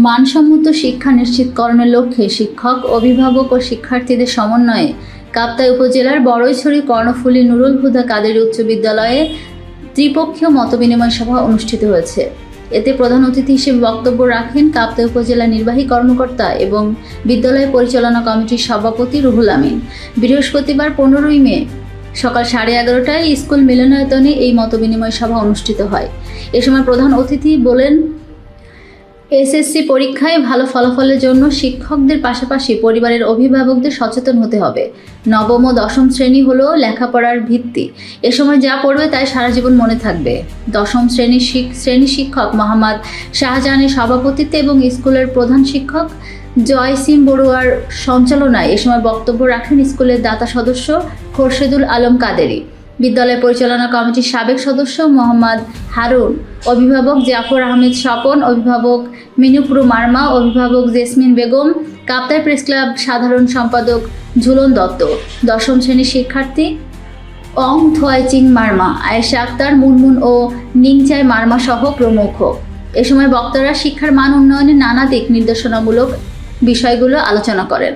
মানসম্মত শিক্ষা নিশ্চিতকরণের লক্ষ্যে শিক্ষক, অভিভাবক ও শিক্ষার্থীদের সমন্বয়ে কাপ্তাই উপজেলার বড়ইছড়ি কর্ণফুলী নুরুল হুদা কাদেরী উচ্চ বিদ্যালয়ে ত্রিপক্ষীয় মতবিনিময় সভা অনুষ্ঠিত হয়েছে। এতে প্রধান অতিথি হিসেবে বক্তব্য রাখেন কাপ্তাই উপজেলা নির্বাহী কর্মকর্তা এবং বিদ্যালয় পরিচালনা কমিটির সভাপতি রুহুল আমিন। বৃহস্পতিবার 15 মে সকাল 11:30টায় স্কুল মিলনায়তনে এই মতবিনিময় সভা অনুষ্ঠিত হয়। এ সময় প্রধান অতিথি বলেন, এসএসসি পরীক্ষায় ভালো ফলাফলের জন্য শিক্ষকদের পাশাপাশি পরিবারের অভিভাবকদের সচেতন হতে হবে। নবম ও দশম শ্রেণী হলো লেখাপড়ার ভিত্তি। এ সময় যা পড়বে তাই সারা জীবন মনে থাকবে। দশম শ্রেণী শিক্ষক মোহাম্মদ শাহজাহানের সভাপতিত্বে এবং স্কুলের প্রধান শিক্ষক জয়সিম বড়ুয়ার সঞ্চালনায় এ সময় বক্তব্য রাখেন স্কুলের দাতা সদস্য খোরশেদুল আলম কাদেরী, বিদ্যালয় পরিচালনা কমিটির সাবেক সদস্য মোহাম্মদ হারুন, অভিভাবক জাফর আহমেদ স্বপন, অভিভাবক মিনুপুরু মার্মা, অভিভাবক jasmine Begum, Kaptai press club সাধারণ সম্পাদক ঝুলন দত্ত, দশম শ্রেণীর শিক্ষার্থী অং থোয়াইচিং মার্মা, আয়েশা আক্তার, মুনমুন ও নিংচাই মার্মা সহ প্রমুখ। এ সময় বক্তারা শিক্ষার মান উন্নয়নের নানা দিক নির্দেশনামূলক বিষয়গুলো আলোচনা করেন।